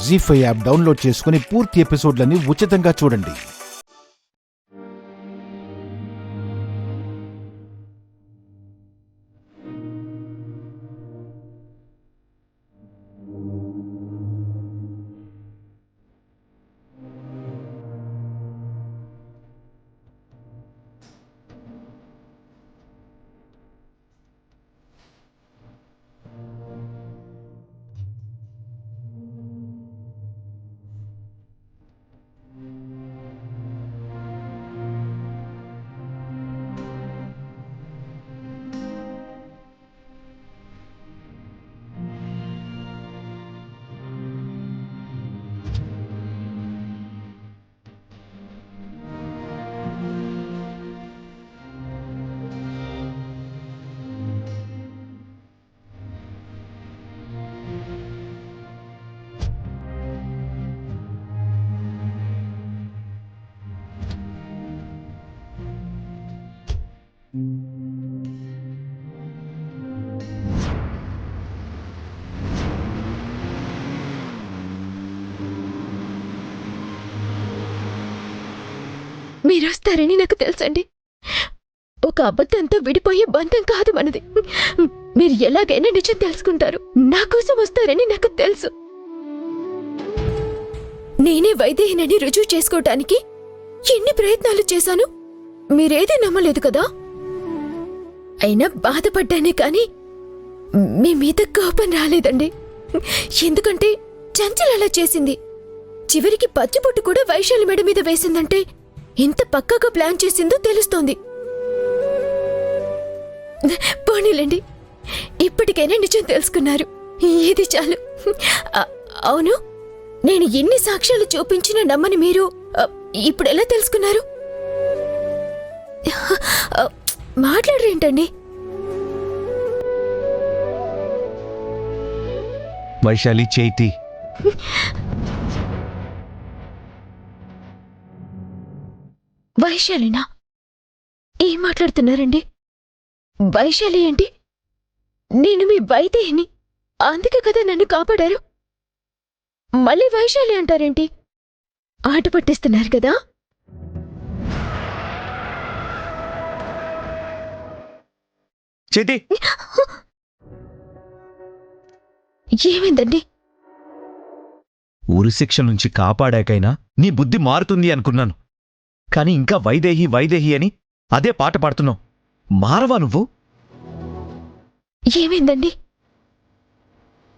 జీ5 app download చేసుకుని పూర్తి ఎపిసోడ్లని ఉచితంగా చూడండి. మీరొస్తారని నాకు తెలుసండి. ఒక అబద్ధంతో విడిపోయే బంధం కాదు మనది. మీరు ఎలాగైనా నిజం తెలుసుకుంటారు. నా కోసం వస్తారని నాకు తెలుసు. నేనే వైదేహినని రుజువు చేసుకోవటానికి ఎన్ని ప్రయత్నాలు చేశాను. మీరేదీ నమ్మలేదు కదా. అయినా బాధపడ్డానే కానీ మీ మీద కోపం రాలేదండి. ఎందుకంటే చంచల్ అలా చేసింది. చివరికి పచ్చిబొట్టు కూడా వైశాలి మెడ మీద వేసిందంటే ఎంత పక్కాగా ప్లాన్ చేసిందో తెలుస్తోంది. పోనీలండి, ఇప్పటికైనా నిజం తెలుసుకున్నారు. ఇది చాలు. అవును, నేను ఎన్ని సాక్ష్యాలు చూపించినా నమ్మని మీరు ఇప్పుడెలా తెలుసుకున్నారు? మాట్లాడరేంటండి? వైశాలి చేతి వైశాలినా? ఏం మాట్లాడుతున్నారండి? వైశాలి ఏంటి? నేను మీ వైదేహిని. అందుకే కదా నన్ను కాపాడారు. మళ్ళీ వైశాలి అంటారేంటి? ఆట పట్టిస్తున్నారు కదా. చేతి ఏమైందండి? ఊరి శిక్ష నుంచి కాపాడాకైనా నీ బుద్ధి మారుతుంది అనుకున్నాను. కాని ఇంకా వైదేహి వైదేహి అని అదే పాట పాడుతున్నావు. మారవా నువ్వు? ఏమైందండి?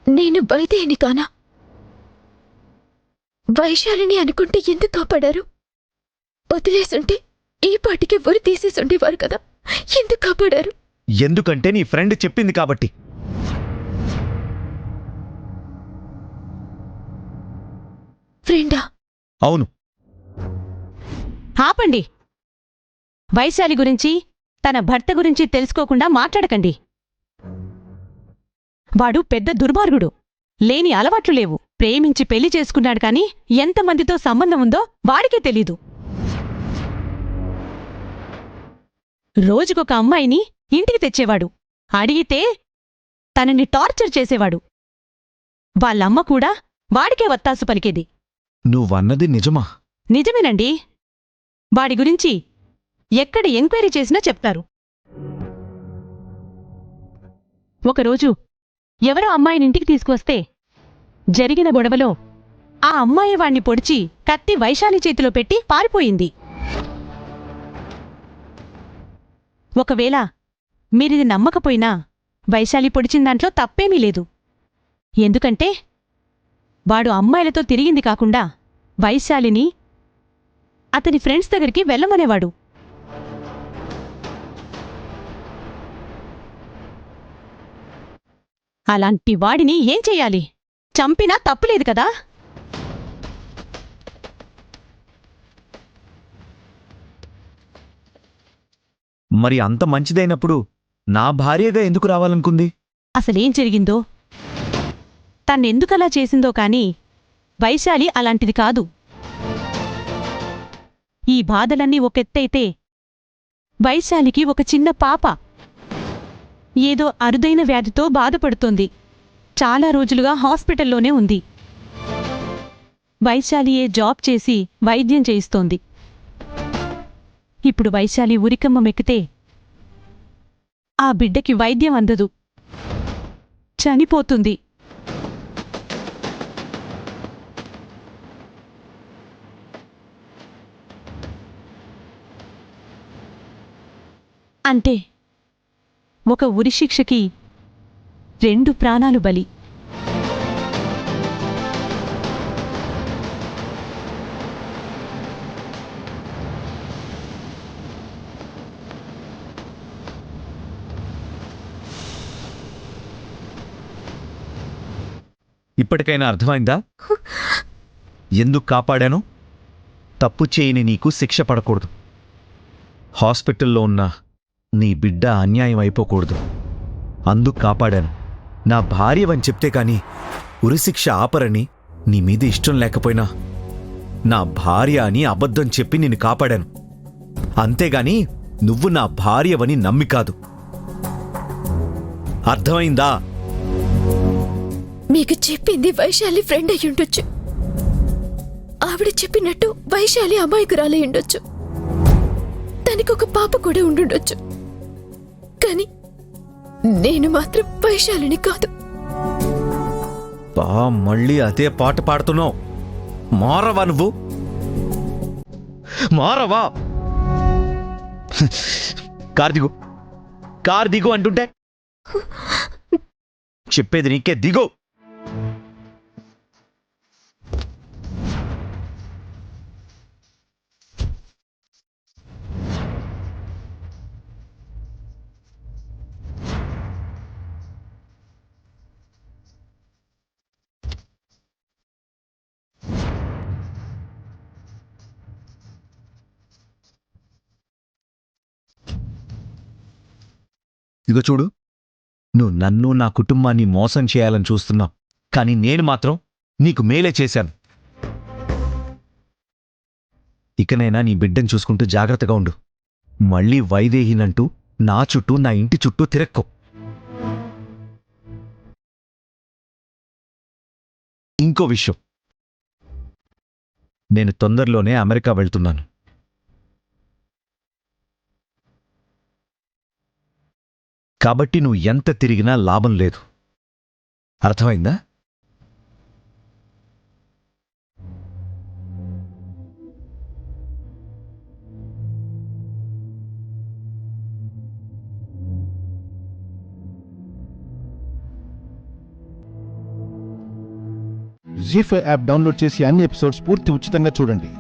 నేను వైదేహిని కానా? వైశాలిని అనుకుంటే ఎందుకు కాపాడారు? వదిలేసుంటే ఈ పాటికి ఉరి తీసేసుండేవారు కదా. ఎందుకు కాపాడారు? ఎందుకంటే నీ ఫ్రెండ్ చెప్పింది కాబట్టి. ఫ్రెండా? అవును. ఆపండి. వైశాలి గురించి, తన భర్త గురించి తెలుసుకోకుండా మాట్లాడకండి. వాడు పెద్ద దుర్మార్గుడు. లేని అలవాట్లు లేవు. ప్రేమించి పెళ్లి చేసుకున్నాడు కాని ఎంతమందితో సంబంధం ఉందో వాడికే తెలీదు. రోజుకొక అమ్మాయిని ఇంటికి తెచ్చేవాడు. అడిగితే తనని టార్చర్ చేసేవాడు. వాళ్ళమ్మ కూడా వాడికే వత్తాసు పలికేది. నువ్వన్నది నిజమా? నిజమేనండి. వాడి గురించి ఎక్కడ ఎంక్వైరీ చేసినా చెప్తారు. ఒకరోజు ఎవరో అమ్మాయినింటికి తీసుకువస్తే జరిగిన గొడవలో ఆ అమ్మాయి వాణ్ణి పొడిచి కత్తి వైశాలి చేతిలో పెట్టి పారిపోయింది. ఒకవేళ మీరిది నమ్మకపోయినా వైశాలి పొడిచిందాంట్లో తప్పేమీ లేదు. ఎందుకంటే వాడు అమ్మాయిలతో తిరిగింది కాకుండా వైశాలిని అతని ఫ్రెండ్స్ దగ్గరికి వెళ్ళమనేవాడు. అలాంటి వాడిని ఏం చెయ్యాలి? చంపినా తప్పులేదు కదా. మరి అంత మంచిదైనప్పుడు నా భార్యగా ఎందుకు రావాలనుకుంది? అసలేం జరిగిందో, తన్నెందుకలా చేసిందో కాని వైశాలి అలాంటిది కాదు. ఈ బాధలన్నీ ఒకెత్తైతే వైశాలికి ఒక చిన్న పాప ఏదో అరుదైన వ్యాధితో బాధపడుతోంది. చాలా రోజులుగా హాస్పిటల్లోనే ఉంది. వైశాలియే జాబ్ చేసి వైద్యం చేయిస్తోంది. ఇప్పుడు వైశాలి ఉరికమ్మ మెక్కితే ఆ బిడ్డకి వైద్యం అందదు, చనిపోతుంది. అంటే ఒక ఉరిశిక్షకి 2 ప్రాణాలు బలి. ఇప్పటికైనా అర్థమైందా ఎందుకు కాపాడాను? తప్పు చేయని నీకు శిక్ష పడకూడదు. హాస్పిటల్లో ఉన్న నీ బిడ్డ అన్యాయం అయిపోకూడదు. అందుకు కాపాడాను. నా భార్యవని చెప్తే కాని ఉరిశిక్ష ఆపరని నీ మీద ఇష్టం లేకపోయినా నా భార్య అని అబద్ధం చెప్పి నిన్ను కాపాడాను. అంతేగాని నువ్వు నా భార్యవని నమ్మి కాదు. అర్థమైందా? మీకు చెప్పింది వైశాలి ఫ్రెండ్ అయ్యుండొచ్చు. ఆవిడ చెప్పినట్టు వైశాలి అమాయకురాలై ఉండొచ్చు. తనకొక పాప కూడా ఉండుండొచ్చు. కానీ నేను మాత్రం వైశాలిని కాదు. బా, మళ్ళీ అదే పాట పాడుతున్నావు. మారవా నువ్వు? మారవా? కార్ దిగు అంటుంటే చెప్పేది నీకే, దిగు. ఇగో చూడు, నువ్వు నన్ను నా కుటుంబాన్ని మోసం చేయాలని చూస్తున్నావు. కానీ నేను మాత్రం నీకు మేలే చేశాను. ఇకనైనా నీ బిడ్డను చూసుకుంటూ జాగ్రత్తగా ఉండు. మళ్ళీ వైదేహినంటూ నా చుట్టూ, నా ఇంటి చుట్టూ తిరక్కో. ఇంకో విషయం, నేను తొందరలోనే అమెరికా వెళ్తున్నాను. కాబట్టి నువ్వు ఎంత తిరిగినా లాభం లేదు. అర్థమైందా? జీ5 యాప్ డౌన్లోడ్ చేసి అన్ని ఎపిసోడ్స్ పూర్తి ఉచితంగా చూడండి.